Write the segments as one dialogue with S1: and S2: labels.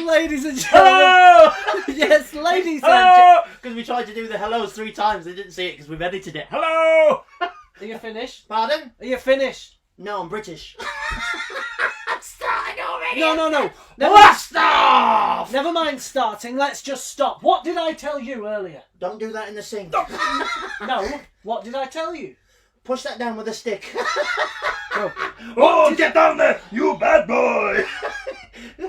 S1: Ladies and gentlemen.
S2: Hello!
S1: Yes, ladies and
S2: Hello! Because we tried to do the hellos 3 times. They didn't see it because we've edited it. Hello!
S1: Are you finished?
S2: Pardon?
S1: Are you finished?
S2: No, I'm British. I'm starting already.
S1: No.
S2: Blast off!
S1: Never mind starting. Let's just stop. What did I tell you earlier?
S2: Don't do that in the sink.
S1: No. What did I tell you?
S2: Push that down with a stick.
S1: No.
S3: Oh, get down there, you bad boy!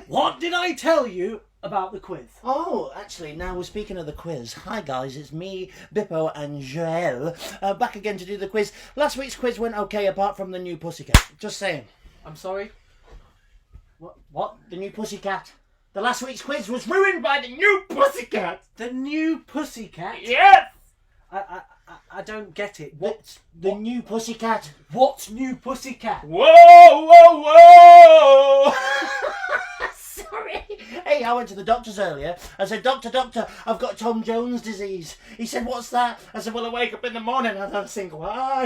S1: What did I tell you about the quiz?
S2: Oh, actually, now we're speaking of the quiz. Hi guys, it's me, Bippo and Joel, back again to do the quiz. Last week's quiz went okay apart from the new pussycat. Just saying.
S1: I'm sorry. What?
S2: The new pussycat. The last week's quiz was ruined by the new pussycat.
S1: The new pussycat?
S2: Yes!
S1: I don't get it.
S2: The new pussycat.
S1: What's new pussycat?
S2: Whoa, whoa, whoa! Sorry. Hey, I went to the doctor's earlier. I said, Doctor, I've got Tom Jones disease. He said, what's that? I said, well, I wake up in the morning and I think, why,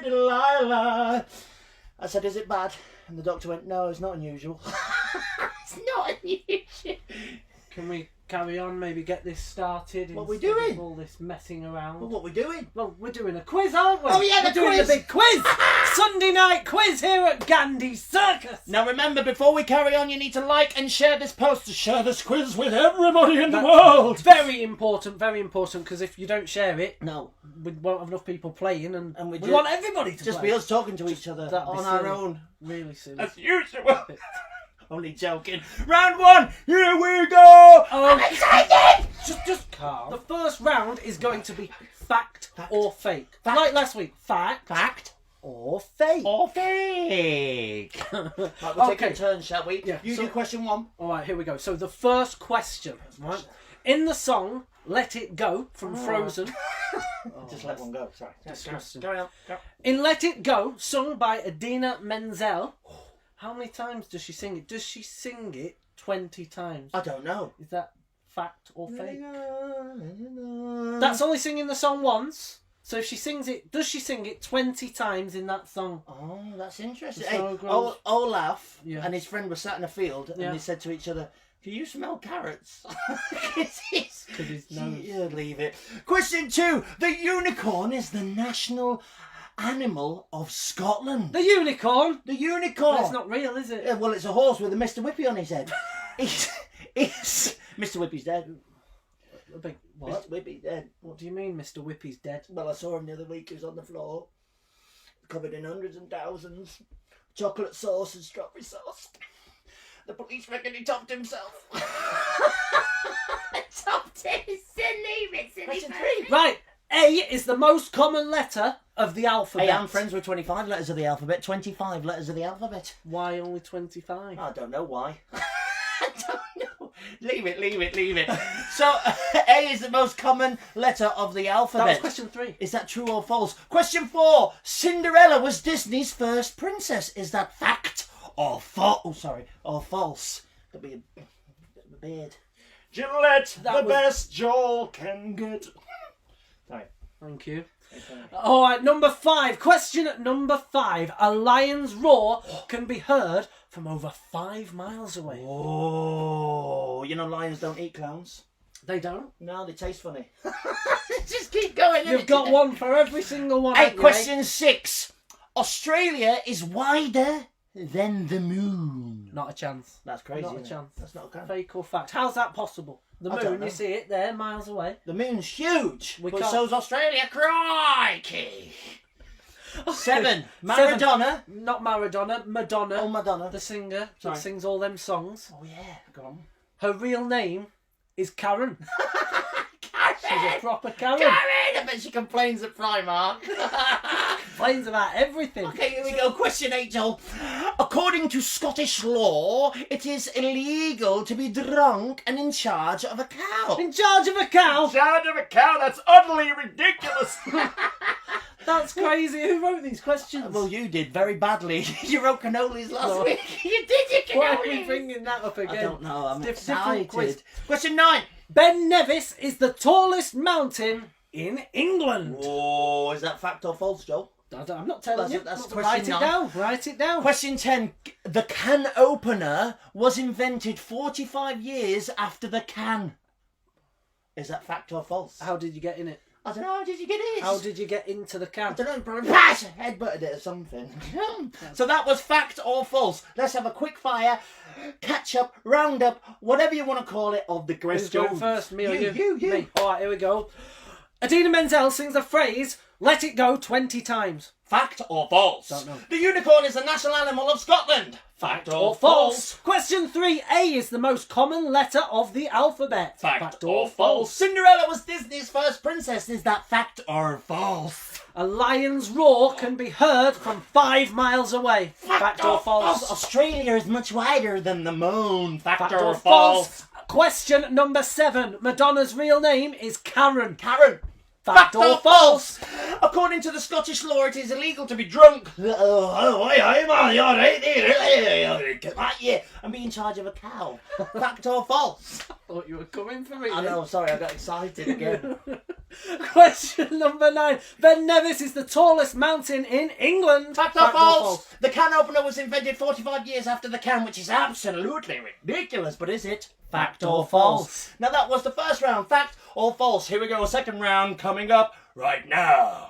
S2: Delilah? I said, is it bad? And the doctor went, no, it's not unusual. It's not unusual.
S1: Can we carry on? Maybe get this started.
S2: What are we
S1: instead
S2: doing?
S1: of all this messing around.
S2: Well, what are we doing?
S1: Well, we're doing a quiz, aren't we?
S2: Oh, yeah,
S1: we're doing
S2: quiz.
S1: the big quiz. Sunday night quiz here at Gandeys Circus.
S2: Now remember, before we carry on, you need to like and share this post to share this quiz with everybody in the world.
S1: Very important, because if you don't share it,
S2: No.
S1: we won't have enough people playing, and we
S2: just-
S1: want everybody to
S2: Just
S1: play.
S2: be us talking to each other
S1: That'd be
S2: on our
S1: silly.
S2: own.
S1: Really silly.
S2: As usual. Only joking. Round 1, here we go. I'm excited.
S1: Just calm. The first round is going to be fact or fake.
S2: Fact.
S1: Like last week, fact
S2: or fake. Or fake. Right, we'll take a turn, shall we?
S1: Yeah,
S2: You
S1: so-
S2: do question 1.
S1: All right, here we go. So the first question, right? In the song "Let It Go" from Frozen.
S2: Just let one go. Sorry.
S1: Disgusting.
S2: Carry on. Go.
S1: In "Let It Go," sung by Idina Menzel, how many times does she sing it? Does she sing it 20 times?
S2: I don't know.
S1: Is that fact or fake? That's only singing the song once. So if she sings it, does she sing it 20 times in that song?
S2: Oh, that's interesting.
S1: The
S2: Hey,
S1: song grows-
S2: Olaf
S1: Yeah.
S2: and his friend were sat in a field and
S1: Yeah.
S2: they said to each other, "Do you smell carrots?"
S1: Because his nose.
S2: Yeah, leave it. Question 2. The unicorn is the national animal of Scotland.
S1: The unicorn?
S2: The unicorn.
S1: That's not real, is it?
S2: Yeah, well, it's a horse with a Mr. Whippy on his head. It's Mr. Whippy's dead.
S1: A big, what?
S2: Mr. Whippy's dead.
S1: What do you mean Mr. Whippy's dead?
S2: Well, I saw him the other week. He was on the floor, covered in hundreds and thousands. Chocolate sauce and strawberry sauce. The police reckon he topped himself. Topped it. Silly. Question 3.
S1: Right, A is the most common letter of the alphabet.
S2: Hey, I'm friends with 25 letters of the alphabet. 25 letters of the alphabet.
S1: Why only 25?
S2: I don't know why. I don't know. Leave it. So, A is the most common letter of the alphabet.
S1: That was question 3.
S2: Is that true or false? Question 4. Cinderella was Disney's first princess. Is that fact or false? Oh, sorry. Or false? Could be a beard. Gillette, best Joel can get. Sorry.
S1: Thank you. All right, number 5. Question at number 5. A lion's roar can be heard from over 5 miles away.
S2: Oh, you know lions don't eat clowns.
S1: They don't?
S2: No, they taste funny. Just keep going.
S1: You've got one for every single one.
S2: Hey,
S1: haven't you,
S2: question 6. Australia is wider than the moon.
S1: Not a chance.
S2: That's crazy.
S1: Not a
S2: isn't it?
S1: chance.
S2: That's not a chance.
S1: Fake or fact? How's that possible? The
S2: I don't
S1: moon,
S2: know.
S1: you see it there, miles away.
S2: The moon's huge,
S1: We
S2: but
S1: can't-
S2: so's Australia. Crikey. 7. Maradona.
S1: Not Maradona, Madonna.
S2: Oh, Madonna.
S1: The singer
S2: Sorry.
S1: that sings all them songs.
S2: Oh, yeah. Go on.
S1: Her real name is Karen.
S2: Karen!
S1: She's a proper Karen.
S2: Karen! I bet she complains at Primark.
S1: Complains about everything.
S2: Okay, here we go. Question 8, Joel. According to Scottish law, it is illegal to be drunk and in charge of a cow.
S1: In charge of a cow?
S3: Charge of a cow, that's utterly ridiculous.
S1: That's crazy. Who wrote these questions?
S2: Well, you did very badly. You wrote cannolis last
S1: No.
S2: week. You did your
S1: Why are you
S2: cannolis.
S1: bringing that up again?
S2: I don't know. I'm
S1: Different
S2: excited.
S1: quiz.
S2: Question 9.
S1: Ben Nevis is the tallest mountain in England.
S2: Oh, is that fact or false, Joel?
S1: I'm not telling you.
S2: That's
S1: Not-
S2: question
S1: write it
S2: 9.
S1: down. Write it down.
S2: Question 10. The can opener was invented 45 years after the can. Is that fact or false?
S1: How did you get in it?
S2: I don't know, how did you get it?
S1: How did you get into the
S2: I
S1: can?
S2: don't know, probably headbutted it or something. So that was fact or false. Let's have a quick fire, catch up, round up, whatever you want to call it, of the
S1: Who's
S2: question.
S1: going first? Me or you?
S2: You.
S1: Me. Alright, here we go. Idina Menzel sings the phrase, "Let it go" 20 times.
S2: Fact or false?
S1: Don't know.
S2: The unicorn is the national animal of Scotland. Fact or false?
S1: Question 3. A is the most common letter of the alphabet.
S2: Fact or false? Cinderella was Disney's first princess. Is that fact or false?
S1: A lion's roar can be heard from 5 miles away. Fact or false?
S2: Australia is much wider than the moon. Fact or
S1: false?
S2: false?
S1: Question number 7. Madonna's real name is Karen.
S2: Karen.
S1: Fact or false?
S2: According to the Scottish law, it is illegal to be drunk. I'm being in charge of a cow. Fact or false?
S1: I thought you were coming for me.
S2: I know, sorry, I got excited again.
S1: Question number 9. Ben Nevis is the tallest mountain in England.
S2: Fact or false? The can opener was invented 45 years after the can, which is absolutely ridiculous, but is it? Fact or false? Now that was the first round. Fact or false? Here we go, a second round coming up right now.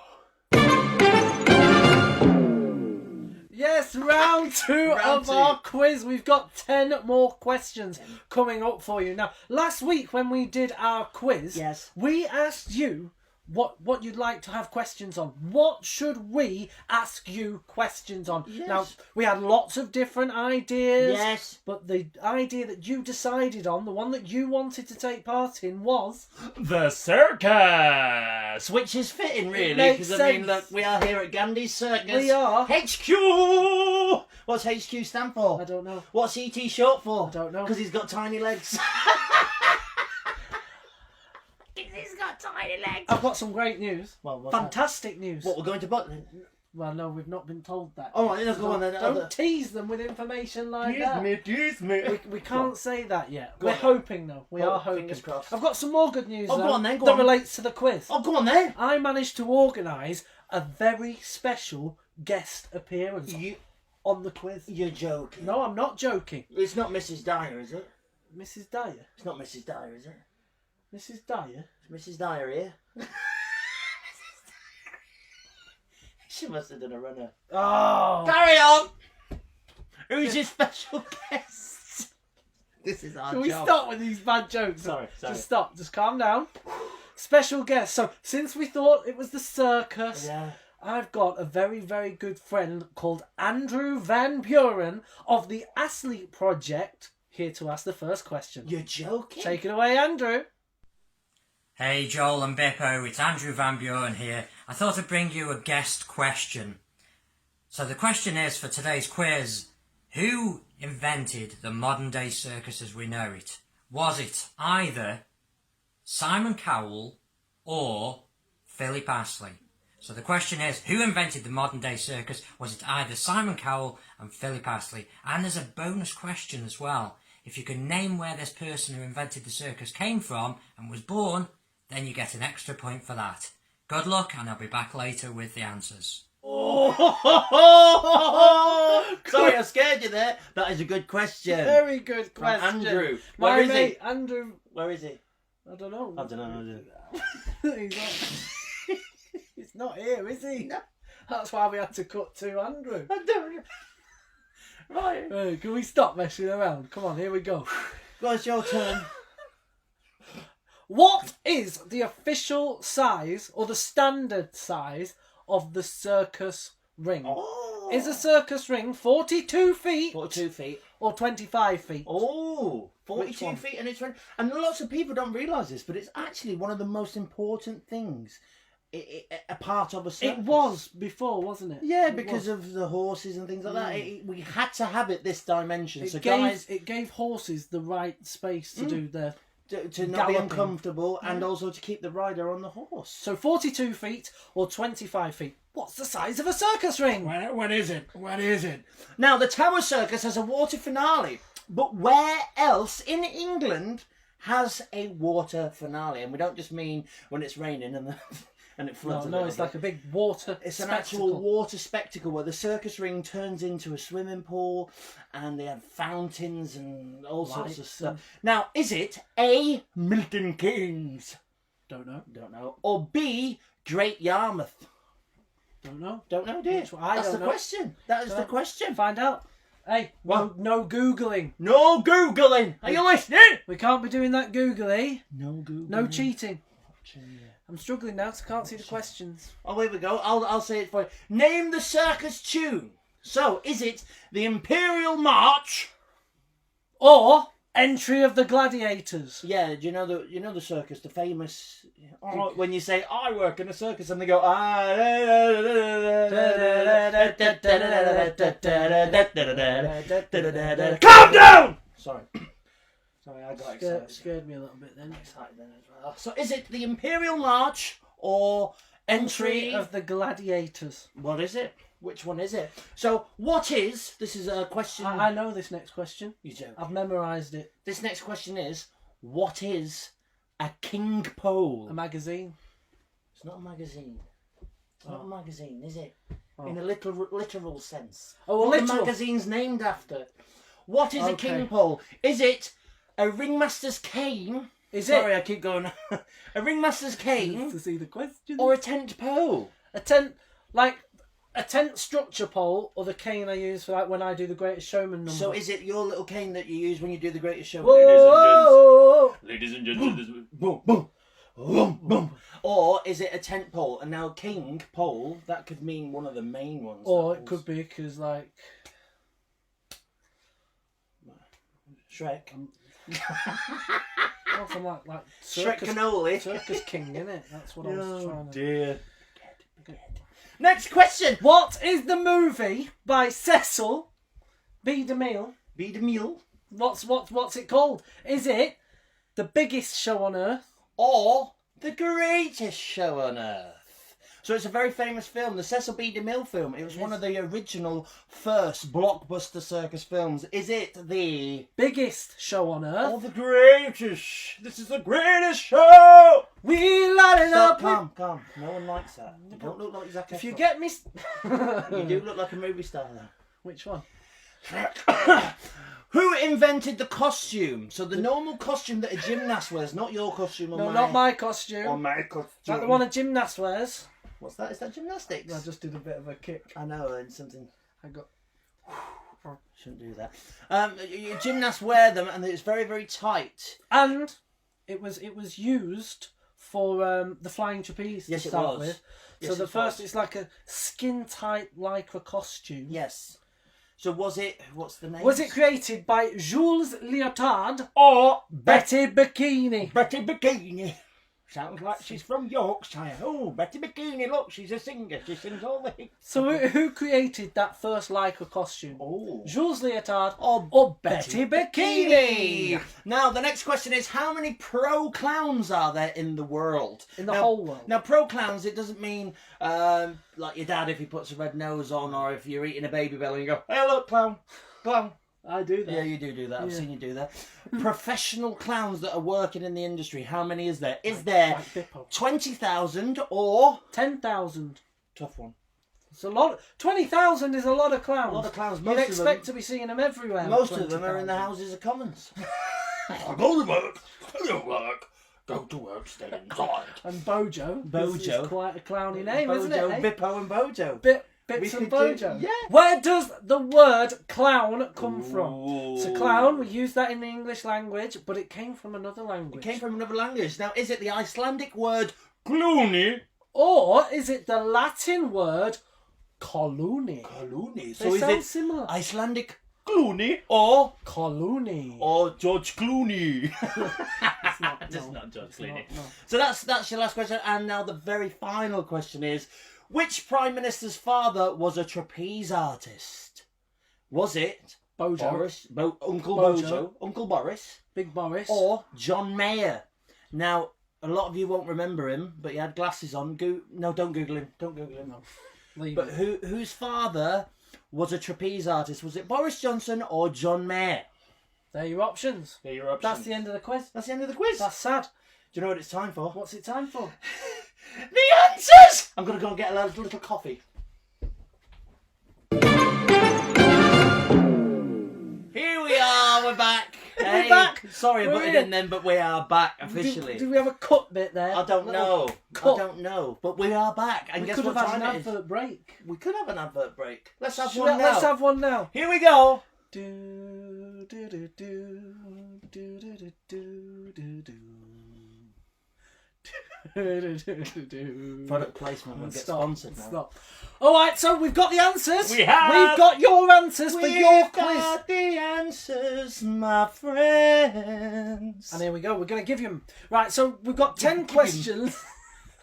S1: Yes, round 2 of our quiz. We've got 10 more questions coming up for you. Now, last week when we did our quiz,
S2: Yes.
S1: we asked you what you'd like to have questions on. What should we ask you questions on?
S2: Yes.
S1: Now, we had lots of different ideas.
S2: Yes.
S1: But the idea that you decided on, the one that you wanted to take part in, was...
S3: The circus!
S2: Which is fitting, really,
S1: makes
S2: because I mean,
S1: sense.
S2: look, we are here at Gandeys Circus.
S1: We are.
S2: HQ! What's HQ stand for?
S1: I don't know.
S2: What's ET short for?
S1: I don't know.
S2: Because he's got tiny legs. He's got tiny legs.
S1: I've got some great news.
S2: Well, what's
S1: Fantastic news.
S2: What, we're going to Butland?
S1: Well, no, we've not been told that.
S2: Oh, right, go on then.
S1: Don't tease them with information like that.
S3: Tease me.
S1: We can't say that yet.
S2: Go
S1: We're
S2: on.
S1: hoping, though. We
S2: Oh,
S1: are hoping.
S2: fingers crossed.
S1: I've got some more good news,
S2: Oh,
S1: though,
S2: go on then, go
S1: that
S2: on.
S1: relates to the quiz.
S2: Oh, go on then.
S1: I managed to organise a very special guest appearance on the quiz.
S2: You're joking.
S1: No, I'm not joking.
S2: It's not Mrs. Dyer, is it?
S1: Mrs. Dyer?
S2: It's not Mrs. Dyer, is it?
S1: Mrs. Dyer?
S2: It's Mrs. Dyer here. She must have done a runner.
S1: Oh!
S2: Carry on! Who's your special guest? This is our
S1: Can we
S2: job.
S1: stop with these bad jokes?
S2: Sorry.
S1: Just stop. Just calm down. Special guest. So, since we thought it was the circus,
S2: Yeah.
S1: I've got a very, very good friend called Andrew Van Buren of the Athlete Project here to ask the first question.
S2: You're joking?
S1: Take it away, Andrew.
S4: Hey Joel and Bippo, it's Andrew Van Buren here. I thought I'd bring you a guest question. So the question is for today's quiz, who invented the modern day circus as we know it? Was it either Simon Cowell or Philip Astley? So the question is, who invented the modern day circus? Was it either Simon Cowell and Philip Astley? And there's a bonus question as well. If you can name where this person who invented the circus came from and was born, then you get an extra point for that. Good luck, and I'll be back later with the answers.
S2: Oh, sorry, I scared you there. That is a good question.
S1: Very good question.
S2: Andrew.
S1: My
S2: Where is
S1: mate,
S2: he?
S1: Andrew.
S2: Where is he?
S1: I don't know.
S2: I don't know.
S1: He's not. He's not here, is he? No. That's why we had to cut to Andrew.
S2: I don't know. Right.
S1: Hey, can we stop messing around? Come on, here we go.
S2: Go on, it's your turn.
S1: What is the official size or the standard size of the circus ring?
S2: Oh.
S1: Is a circus ring 42 feet
S2: 42 feet.
S1: or 25 feet?
S2: Oh,
S1: Which
S2: 42
S1: one?
S2: feet and it's run. And lots of people don't realise this, but it's actually one of the most important things. A part of a circus.
S1: It was before, wasn't it?
S2: Yeah,
S1: It
S2: because
S1: was.
S2: of the horses and things like that. We had to have it this dimension. So
S1: It gave horses the right space to do their...
S2: to not be
S1: galloping.
S2: uncomfortable and also to keep the rider on the horse.
S1: So 42 feet or 25 feet. What's the size of a circus ring?
S3: What is it? What is it?
S2: Now, the Tower Circus has a water finale, but where else in England has a water finale? And we don't just mean when it's raining and and it floods.
S1: No, it's like a big water.
S2: It's an
S1: spectacle.
S2: actual water spectacle where the circus ring turns into a swimming pool, and they have fountains and all sorts of
S1: Lights
S2: stuff. Now, is it A, Milton Keynes?
S1: Don't know.
S2: Don't know. Or B, Great Yarmouth?
S1: Don't know.
S2: Don't know, do you?
S1: Which one? I
S2: That's
S1: don't
S2: the
S1: know.
S2: question. That is the question.
S1: Find out. Hey, no Googling.
S2: No Googling. Are you listening?
S1: We can't be doing that googly.
S2: No Googling.
S1: No cheating. I'm struggling now, so I can't see the questions.
S2: Oh, here we go. I'll say it for you. Name the circus tune. So, is it the Imperial March?
S1: Or Entry of the Gladiators.
S2: Yeah, do you know the circus, the famous when you say I work in a circus and they go ah. Calm down. Sorry, I got excited.
S1: Scared me a little bit then.
S2: Excited then as well. So, is it the Imperial March or Entry
S1: of the Gladiators?
S2: What is it? Which one is it? So, what is... This is a question...
S1: I know this next question.
S2: You do.
S1: I've memorised it.
S2: This next question is, what is a king pole?
S1: A magazine.
S2: It's not a magazine. It's not a magazine, is it?
S1: Oh.
S2: In a literal sense.
S1: Oh,
S2: what
S1: literal.
S2: the magazine's named after. What is a
S1: Okay.
S2: king pole? Is it a ringmaster's cane? Sorry, I keep going. A ringmaster's cane
S1: To see the question.
S2: or a tent pole?
S1: A tent, like a tent structure pole, or the cane I use for like when I do the Greatest Showman number.
S2: So is it your little cane that you use when you do the Greatest Show?
S1: Whoa!
S3: Ladies and gentlemen,
S2: Boom, boom, boom, boom. Or is it a tent pole? And now king pole, that could mean one of the main ones.
S1: Or
S2: that
S1: it could be because like
S2: Shrek.
S1: Something like
S2: Shrek
S1: circus,
S2: cannoli.
S1: circus king, innit? That's what I was trying to.
S2: Dear. Next question.
S1: What is the movie by Cecil B. DeMille?
S2: Be the meal.
S1: What's it called? Is it The Biggest Show on Earth?
S2: Or the greatest show on earth. So it's a very famous film, the Cecil B. DeMille film. It was one of the original first blockbuster circus films. Is it the...
S1: Biggest Show on Earth?
S2: Or the greatest? This is the greatest show!
S1: We light it
S2: Stop,
S1: up.
S2: calm. No one likes that. You don't look like Zac
S1: If you
S2: Efron.
S1: get me.
S2: You do look like a movie star though.
S1: Which one?
S2: Who invented the costume? So the normal costume that a gymnast wears, not your costume or
S1: No,
S2: my...
S1: not my costume.
S2: Or my costume.
S1: Is that the one a gymnast wears?
S2: What's that? Is that gymnastics?
S1: I just did a bit of a kick.
S2: I know, and something...
S1: I got.
S2: Shouldn't do that. Your gymnasts wear them and it's very, very tight.
S1: And it was used for the flying trapeze
S2: Yes,
S1: to
S2: it
S1: start
S2: was.
S1: with.
S2: Yes,
S1: So the
S2: it
S1: first,
S2: was.
S1: it's like a skin tight lycra costume.
S2: Yes. So was it... What's the name?
S1: Was it created by Jules Lyotard
S2: Or
S1: Betty Bikini?
S2: Betty Bikini? Sounds like she's from Yorkshire. Oh, Betty Bikini, look, she's a singer. She sings all the hits.
S1: So who created that first lycra costume?
S2: Oh.
S1: Jules Lyotard
S2: Or
S1: Betty Bikini?
S2: Now, the next question is, how many pro clowns are there in the world?
S1: In the
S2: Now-
S1: whole world?
S2: Now, pro clowns, it doesn't mean like your dad if he puts a red nose on, or if you're eating a baby belly and you go, hey, look, clown.
S1: I do that.
S2: Yeah, you do that. I've
S1: Yeah.
S2: seen you do that. Professional clowns that are working in the industry, how many is there? Is there
S1: Like Bippo.
S2: 20,000 or...
S1: 10,000.
S2: Tough one.
S1: It's a lot. 20,000 is a lot of clowns.
S2: A lot of clowns.
S1: You'd
S2: Most of
S1: expect
S2: them,
S1: to be seeing them everywhere.
S2: most of them are in the
S1: 20,000.
S2: Houses of Commons.
S3: I go to work, I go to work, go to work, stay inside.
S1: And Bojo.
S2: Bojo.
S1: Is quite a clowny name, isn't it?
S2: Bojo,
S1: eh?
S2: Bippo and Bojo.
S1: Bits
S2: We
S1: and
S2: could do-
S1: Bojo.
S2: yeah.
S1: Where does the word clown come from?
S2: Ooh.
S1: So clown, we use that in the English language, but it came from another language.
S2: It came from another language. Now, is it the Icelandic word Clooney?
S1: Or is it the Latin word coluni?
S2: Clooney.
S1: They sound similar.
S2: Icelandic Clooney or
S1: Coluni.
S2: George Clooney?
S1: It's not,
S2: Just
S1: no.
S2: not George
S1: It's
S2: Clooney.
S1: not, no.
S2: So that's your last question. And now the very final question is, which Prime Minister's father was a trapeze artist? Was it
S1: Bojo.
S2: Boris, Uncle
S1: Bojo.
S2: Bojo, Uncle Boris,
S1: Big Boris.
S2: or John Mayer? Now, a lot of you won't remember him, but he had glasses on. No, don't Google him. Don't Google him.
S1: Leave
S2: But
S1: it.
S2: whose father was a trapeze artist? Was it Boris Johnson or John Mayer?
S1: They're your options.
S2: They're your options.
S1: That's the end of the quiz.
S2: That's the end of the quiz.
S1: That's sad.
S2: Do you know what it's time for?
S1: What's it time for?
S2: The answers! I'm going to go and get a little coffee. Here we are, we're back.
S1: We're back.
S2: Sorry
S1: We're
S2: about it
S1: in.
S2: in then, but we are back officially.
S1: Did we have a cut bit there?
S2: I don't know.
S1: cut.
S2: I don't know. But we are back. And
S1: We
S2: guess
S1: could
S2: what
S1: have had
S2: time
S1: an
S2: it is?
S1: advert break.
S2: We could have an advert break. Let's have
S1: Should
S2: one
S1: we-
S2: now.
S1: Let's have one now.
S2: Here we go.
S1: Do, do, do, do, do, do, do, do, do, do.
S2: Product placement will get sponsored now.
S1: Stop. Alright, so we've got the answers.
S2: We have.
S1: We've got your answers for your quiz.
S2: got the answers, my friends.
S1: And here we go, we're going to give you them. Right, so we've got 10 questions.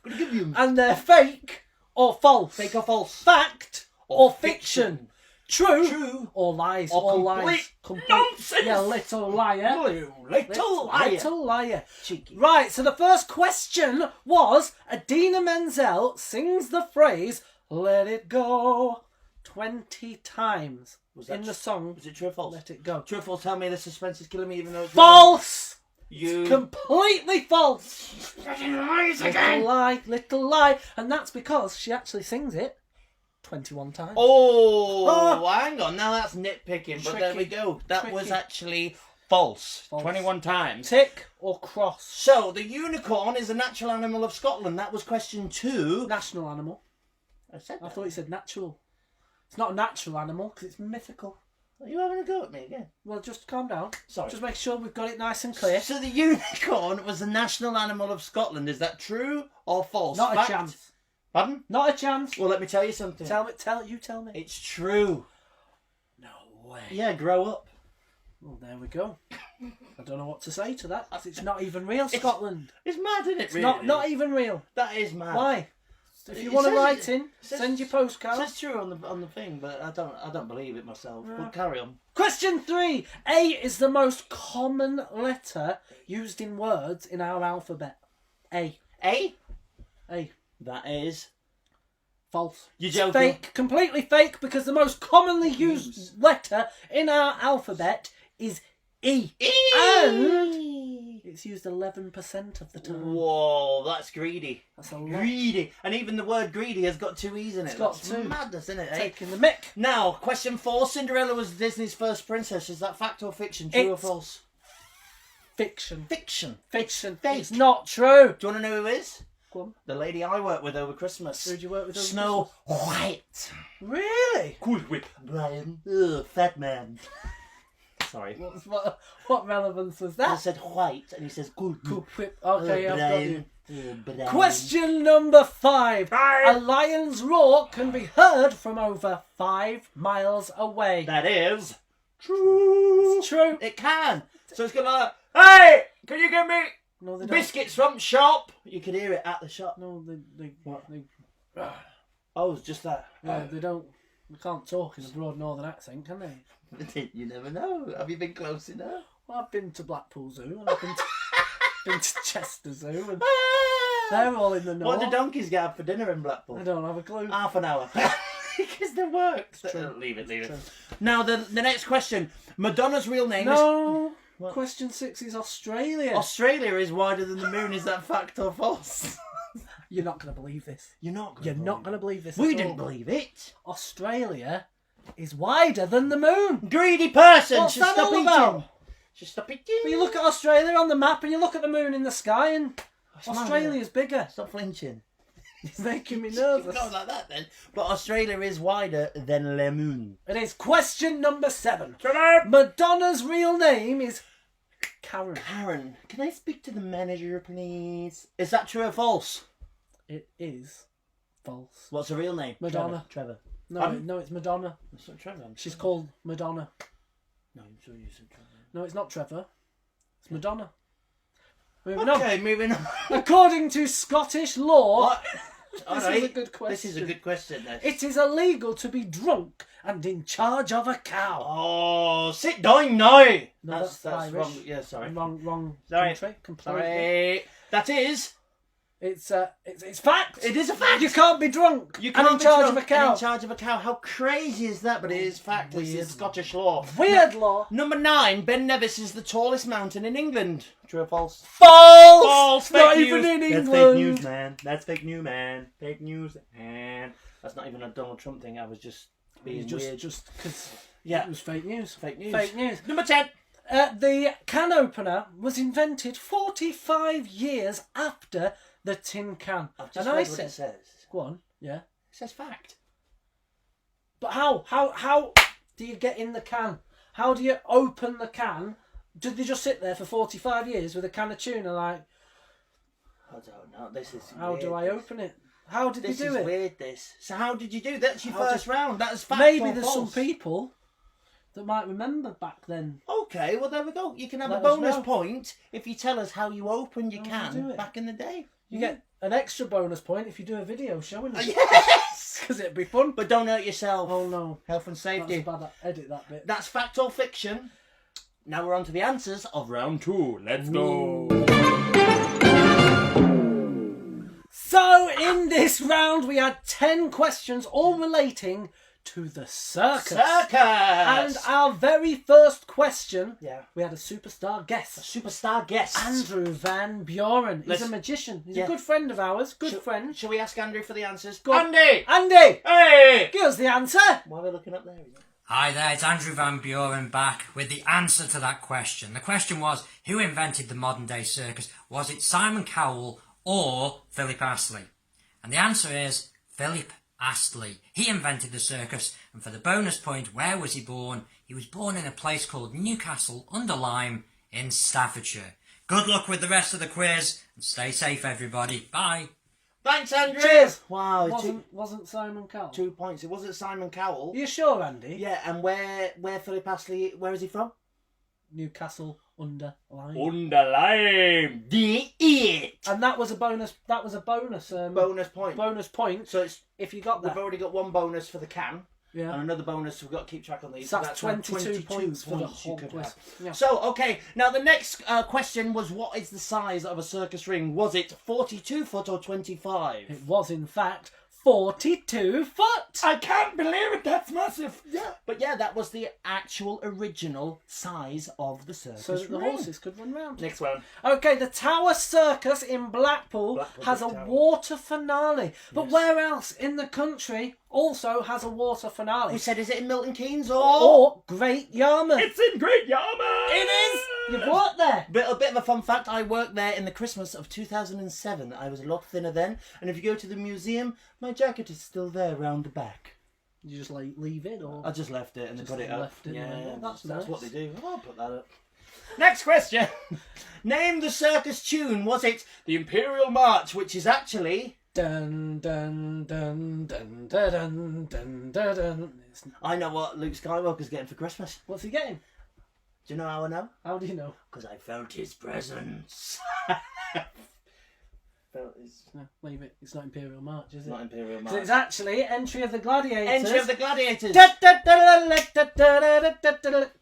S2: I'm going to give you
S1: And they're fake or false.
S2: fake or false.
S1: Fact or fiction. True,
S2: True.
S1: or lies.
S2: Or
S1: lies.
S2: complete nonsense.
S1: Yeah, little liar.
S2: Little liar.
S1: Little liar.
S2: Cheeky.
S1: Right, so the first question was Adina Menzel sings the phrase "Let it go" 20 times in the song.
S2: Was it true or false?
S1: Let it go.
S2: True or false? Tell me the suspense is killing me even though it's
S1: False.
S2: You
S1: Completely false.
S2: lies
S1: Little lie, and that's because she actually sings it 21 times.
S2: Oh, hang on. Now that's nitpicking, but there we
S1: Tricky.
S2: go. That was
S1: Tricky.
S2: actually false.
S1: False.
S2: 21 times.
S1: Tick or cross.
S2: So, the unicorn is a natural animal of Scotland. That was question 2.
S1: National animal.
S2: I said
S1: I
S2: that.
S1: thought you said natural. It's not a natural animal because it's mythical.
S2: Are you having a go at me again?
S1: Well, just calm down.
S2: Sorry.
S1: Just make sure we've got it nice and clear.
S2: So, the unicorn was the national animal of Scotland. Is that true or false?
S1: Not
S2: Fact?
S1: a chance.
S2: Pardon?
S1: Not a chance.
S2: Well, let me tell you something.
S1: Tell me.
S2: It's true.
S1: No way.
S2: Yeah, grow up.
S1: Well, there we go. I don't know what to say to that. 'Cause it's not even real, Scotland.
S2: It's mad, isn't it?
S1: It's
S2: Really?
S1: not even real.
S2: That is mad.
S1: Why? If you
S2: It
S1: want to
S2: says
S1: write
S2: it-
S1: in,
S2: says-
S1: send your
S2: It
S1: postcard.
S2: says true on the thing, but I don't believe it myself. But carry on.
S1: Question 3. A is the most common letter used in words in our alphabet. A.
S2: A?
S1: A.
S2: That is.
S1: False.
S2: You're
S1: It's
S2: joking.
S1: fake. Completely fake because the most commonly used letter in our alphabet is E. And it's used 11% of the time.
S2: Whoa, that's greedy.
S1: That's a lot.
S2: Greedy. And even the word greedy has got 2 E's in it.
S1: It's got
S2: That's
S1: 2.
S2: madness, isn't it? Eh?
S1: Taking the mick.
S2: Now, question 4. Cinderella was Disney's first princess. Is that fact or fiction? True or
S1: It's
S2: false?
S1: Fiction.
S2: Fiction.
S1: Fiction.
S2: fake.
S1: It's not true.
S2: Do you want to know who is?
S1: Go on.
S2: The lady I worked with over Christmas.
S1: Who'd you work with over
S2: Snow White.
S1: Really?
S3: Cool whip.
S2: Brian. Ugh, fat man. Sorry.
S1: What relevance was
S2: I
S1: that?
S2: said white, and he says cool.
S1: Cool whip. Okay, I've got you.
S2: Brian.
S1: Question number 5. A lion's roar can be heard from over 5 miles away.
S2: That is true.
S1: It's true.
S2: It can. So it's gonna like, hey, can you give me
S1: No, they don't.
S2: biscuits from shop? You can hear it at the shop.
S1: No, they
S2: Oh, it's just that.
S1: yeah, they don't. They can't talk in a broad northern accent, can they?
S2: You never know. Have you been close enough?
S1: Well, I've been to Blackpool Zoo and I've been to Chester Zoo and
S2: Ah!
S1: they're all in the north.
S2: What do donkeys get for dinner in Blackpool?
S1: I don't have a clue.
S2: Half an hour. Because they work.
S1: true.
S2: Leave it.
S1: True.
S2: Now, the next question. Madonna's real name is...
S1: No.
S2: What?
S1: Question 6 is Australia.
S2: Australia is wider than the moon. Is that fact or false?
S1: You're not going to believe this.
S2: You're not going
S1: You're not going to believe this.
S2: We
S1: at
S2: didn't
S1: all.
S2: believe it.
S1: Australia is wider than the moon.
S2: Greedy person.
S1: What's
S2: Should
S1: that
S2: stop
S1: all
S2: eating.
S1: about?
S2: Should stop eating.
S1: But you look at Australia on the map and you look at the moon in the sky and
S2: mad,
S1: Australia's bigger.
S2: Stop flinching.
S1: It's making me
S2: Keep
S1: nervous.
S2: going like that then. But Australia is wider than Le Moon.
S1: It is question number 7. Madonna's real name is Karen.
S2: Karen, can I speak to the manager, please? Is that true or false?
S1: It is false.
S2: What's her real name?
S1: Madonna.
S2: Trevor.
S1: No,
S2: Pardon?
S1: no, it's Madonna.
S2: That's not Trevor.
S1: She's called Madonna.
S2: No, I'm sure you said Trevor.
S1: No, it's not Trevor. It's Madonna. Moving on.
S2: Okay, moving on.
S1: According to Scottish law,
S2: What?
S1: this
S2: Alright.
S1: is a good question.
S2: This is a good question then.
S1: It is illegal to be drunk and in charge of a cow.
S2: Oh, sit down now.
S1: No, that's Irish.
S2: wrong. Yeah, sorry.
S1: Wrong
S2: Sorry.
S1: country. Completely.
S2: Sorry. That is
S1: It's fact.
S2: It is a fact.
S1: You can't be drunk.
S2: You
S1: and
S2: can't
S1: in
S2: be
S1: charge
S2: drunk
S1: of a cow.
S2: and in charge of a cow. How crazy is that? But it is fact. This is Scottish law.
S1: Weird law.
S2: Number 9. Ben Nevis is the tallest mountain in England. True or false?
S1: False.
S2: False.
S1: Not
S2: Fake
S1: even
S2: news.
S1: in England.
S2: That's fake news, man. That's fake news, man. Fake news, man. That's not even a Donald Trump thing. I was just being weird.
S1: Just because
S2: Yeah.
S1: it was fake news.
S2: Fake news.
S1: Fake news.
S2: Number 10.
S1: The can opener was invented 45 years after the tin can.
S2: I've just
S1: and
S2: read
S1: I
S2: what
S1: said,
S2: it says.
S1: go on, yeah.
S2: It says fact.
S1: But how do you get in the can? How do you open the can? Did they just sit there for 45 years with a can of tuna like,
S2: I don't know. This is
S1: how
S2: weird.
S1: do I open it? How did
S2: This
S1: they do
S2: is
S1: it?
S2: weird, this. So how did you do that? That's your
S1: How
S2: first round. That's fact
S1: Maybe
S2: or
S1: there's
S2: false.
S1: some people that might remember back then.
S2: Okay, well there we go. You can have
S1: Let
S2: a
S1: us
S2: bonus
S1: know.
S2: point if you tell us how you opened your
S1: How do you do
S2: can
S1: it?
S2: back in the day.
S1: You get an extra bonus point if you do a video showing us.
S2: Yes!
S1: Because it'd be fun.
S2: But don't hurt yourself.
S1: Oh no.
S2: Health and
S1: That's
S2: safety.
S1: bad. Edit that bit.
S2: That's fact or fiction. Now we're on to the answers of round 2. Let's go.
S1: So in this round we had 10 questions all relating to the circus.
S2: Circus!
S1: And our very first question,
S2: Yeah.
S1: we had a superstar guest.
S2: Superstar guest.
S1: Andrew Van Buren. He's
S2: Let's-
S1: a magician. He's
S2: Yeah.
S1: a good friend of ours. Good friend.
S2: Shall we ask Andrew for the answers?
S1: Go on.
S2: Andy!
S1: Andy!
S2: Hey!
S1: Give us the answer.
S2: Why are we looking up there? Is it?
S4: Hi there, it's Andrew Van Buren back with the answer to that question. The question was, who invented the modern day circus? Was it Simon Cowell or Philip Astley? And the answer is Philip Astley. He invented the circus, and for the bonus point, where was he born? He was born in a place called Newcastle under Lyme in Staffordshire. Good luck with the rest of the quiz, and stay safe everybody. Bye.
S2: Thanks, Andrew!
S1: Cheers.
S2: Wow,
S1: Wasn't Simon Cowell?
S2: 2 points. It wasn't Simon Cowell.
S1: Are you sure, Andy?
S2: Yeah, and where Philip Astley, where is he from?
S1: Newcastle under Lyme.
S2: Underline the it.
S1: And that was a bonus. That was a bonus.
S2: Bonus point.
S1: Bonus point.
S2: So it's
S1: If you got
S2: we've
S1: that.
S2: already got 1 bonus for the can.
S1: Yeah.
S2: And another bonus, we've got to keep track on these.
S1: So that's
S2: now
S1: 22 points for the
S2: you
S1: whole
S2: could
S1: quiz.
S2: have.
S1: Yeah.
S2: So, okay, now the next question was, what is the size of a circus ring? Was it 42 foot or 25?
S1: It was in fact 42 foot.
S3: I can't believe it. That's massive.
S2: Yeah. But yeah, that was the actual original size of the circus
S1: So that the
S2: ring.
S1: horses could run round.
S2: Next one.
S1: Okay, the Tower Circus in Blackpool has a
S2: Tower.
S1: water finale. But where else in the country also has a water finale?
S2: We said, is it in Milton Keynes or?
S1: Or Great Yarmouth.
S3: It's in Great Yarmouth.
S1: It is! You've worked there.
S2: A bit of a fun fact, I worked there in the Christmas of 2007. I was a lot thinner then, and if you go to the museum, my jacket is still there round the back.
S1: You just like leave it or
S2: I just left it and they
S1: Just
S2: put it up.
S1: left it
S2: Yeah,
S1: there. That's
S2: that's
S1: nice.
S2: what they do. I'll put that up. Next question. Name the circus tune. Was it the Imperial March, which is actually...
S1: dun dun dun dun dun dun dun dun dun.
S2: I know what Luke Skywalker's getting for Christmas.
S1: What's he getting?
S2: Do you know how I know?
S1: How do you know?
S2: Because I felt his presence. Felt his...
S1: No, leave it. It's not Imperial March, is it?
S2: Not Imperial
S1: 'Cause
S2: March.
S1: it's actually Entry of the Gladiators.
S2: Entry of the Gladiators.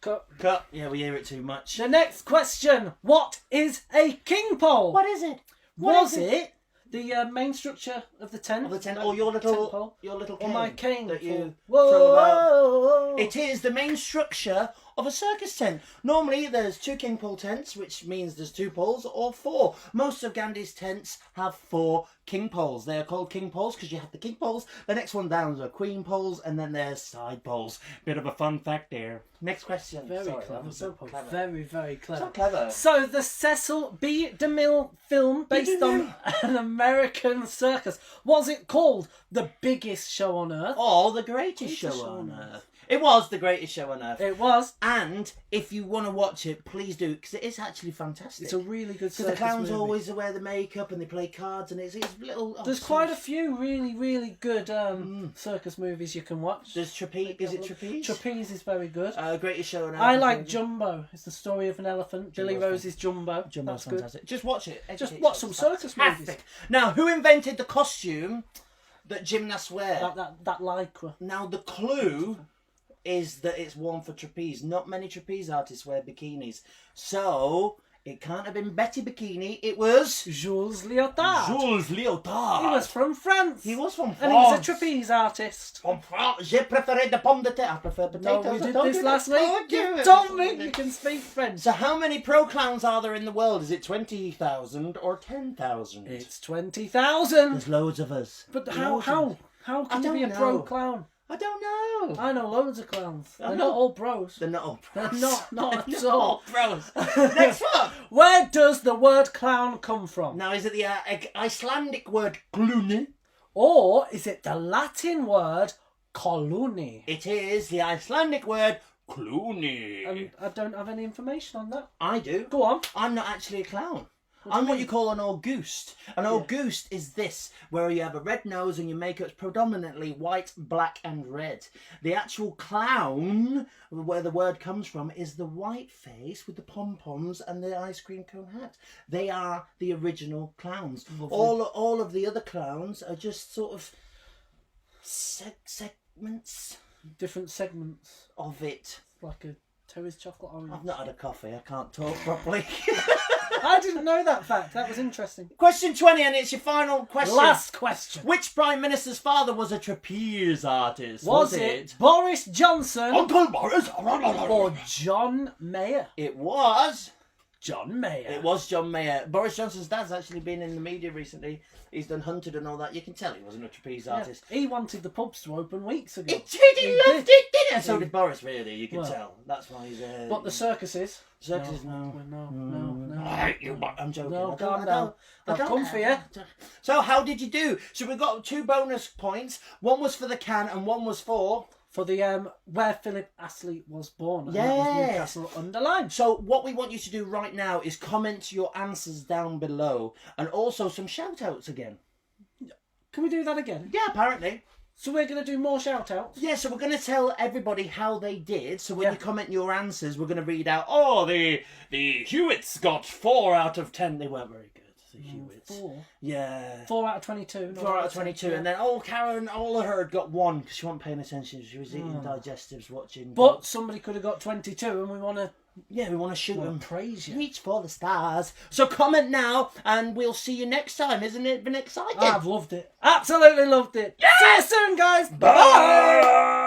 S1: Cut.
S2: Cut. Yeah, we hear it too much.
S1: The next question. What is a king pole?
S2: What is it?
S1: Was it the main structure of the tent?
S2: Of the tent,
S1: Like
S2: or your
S1: tent
S2: little
S1: pole?
S2: cane,
S1: Or my cane
S2: that you
S1: Whoa.
S2: throw about. It is the main structure of a circus tent. Normally there's 2 king pole tents, which means there's 2 poles, or 4. Most of Gandeys tents have 4 king poles. They are called king poles because you have the king poles. The next one down are queen poles, and then there's side poles. Bit of a fun fact there. Next question.
S1: Very
S2: Sorry,
S1: clever.
S2: I'm so clever.
S1: Very, very clever.
S2: So clever.
S1: So the Cecil B. DeMille film based on an American circus. Was it called The Biggest Show on Earth?
S2: Or the greatest show on earth. It was the greatest show on earth.
S1: It was.
S2: And if you want to watch it, please do, because it is actually fantastic.
S1: It's a really good
S2: Because
S1: circus
S2: the clowns
S1: movie.
S2: always wear the makeup and they play cards, and it's little.
S1: There's quite a few really, really good circus movies you can watch.
S2: There's Trapeze. Is it Trapeze?
S1: Trapeze is very good.
S2: Greatest show on earth.
S1: I
S2: is
S1: like
S2: very good.
S1: Jumbo. It's the story of an elephant. Billy
S2: Jumbo's
S1: Rose's Jumbo.
S2: Jumbo's
S1: That's good.
S2: fantastic. Just watch it.
S1: Just
S2: Educate
S1: watch some
S2: yourself.
S1: circus
S2: Fantastic.
S1: movies.
S2: Now, who invented the costume that gymnasts wear?
S1: That lycra.
S2: Now, the clue is that it's worn for trapeze. Not many trapeze artists wear bikinis. So, It can't have been Betty Bikini. It was
S1: Jules Lyotard.
S2: Jules Lyotard.
S1: He was from France.
S2: He was from France.
S1: And he was a trapeze artist.
S2: From France. J'ai préféré de pommes de terre. I prefer potatoes.
S1: No, we
S2: I
S1: did
S2: don't
S1: this
S2: do
S1: last
S2: that.
S1: week.
S2: Oh,
S1: You
S2: yeah.
S1: told me you can speak French.
S2: So how many pro clowns are there in the world? Is it 20,000 or 10,000?
S1: It's 20,000.
S2: There's loads of us.
S1: But
S2: Loads of us.
S1: how
S2: I
S1: can you be a
S2: don't
S1: pro
S2: know.
S1: clown?
S2: I don't know.
S1: I know loads of clowns. They're
S2: know.
S1: not all pros.
S2: They're not all pros.
S1: They're not
S2: They're
S1: at
S2: not
S1: all.
S2: all pros. Next one.
S1: Where does the word clown come from?
S2: Now, is it the Icelandic word gluni?
S1: Or is it the Latin word coluni?
S2: It is the Icelandic word Clooney.
S1: And I don't have any information on that.
S2: I do.
S1: Go on.
S2: I'm not actually a clown. I'm what you call an Auguste. An Auguste is this, where you have a red nose and your makeup's predominantly white, black and red. The actual clown, where the word comes from, is the white face with the pom-poms and the ice cream cone hat. They are the original clowns. All of the other clowns are just sort of segments
S1: Different segments.
S2: of it.
S1: Like a Terry's chocolate orange.
S2: I've not had a coffee. I can't talk properly.
S1: I didn't know that fact. That was interesting.
S2: Question 20, and it's your final question.
S1: Last question.
S2: Which Prime Minister's father was a trapeze artist?
S1: Was it Boris Johnson
S3: Uncle Boris.
S1: or John Mayer?
S2: It was.
S1: John Mayer.
S2: It was John Mayer. Boris Johnson's dad's actually been in the media recently. He's done Hunted and all that. You can tell he wasn't a trapeze
S1: Yeah.
S2: artist.
S1: He wanted the pubs to open weeks ago.
S2: He did. He loved
S1: did.
S2: it, didn't he? And so did Boris, really. You can
S1: Well,
S2: tell. That's why he's.
S1: But the circuses.
S2: Circus, no.
S1: No.
S3: I hate you, but
S2: I'm joking.
S1: No,
S2: I don't-
S1: calm
S2: I
S1: down.
S2: don't- I
S1: I'll
S2: don't-
S1: come for you.
S2: So how did you do? So we got 2 bonus points. One was for the can and one was for.
S1: For the where Philip Astley was born. And that was
S2: Yes.
S1: Newcastle underlined.
S2: So what we want you to do right now is comment your answers down below and also some shout outs again.
S1: Can we do that again?
S2: Yeah, apparently.
S1: So we're going to do more shout outs.
S2: Yeah, so we're going to tell everybody how they did. So when
S1: Yeah.
S2: you comment your answers, we're going to read out, oh, the Hewitts got 4 out of 10. They weren't very good, the Hewitts.
S1: 4.
S2: Yeah.
S1: 4 out of 22.
S2: 4 out of 22. And then, Karen, all of her got 1 because she wasn't paying attention. She was eating digestives, watching.
S1: But somebody could have got 22 and we want to
S2: yeah, we want to shoot them.
S1: praise you.
S2: Reach for the stars. So comment now and we'll see you next time. Isn't it been exciting?
S1: I've loved it. Absolutely loved it. See you soon, guys.
S2: Bye.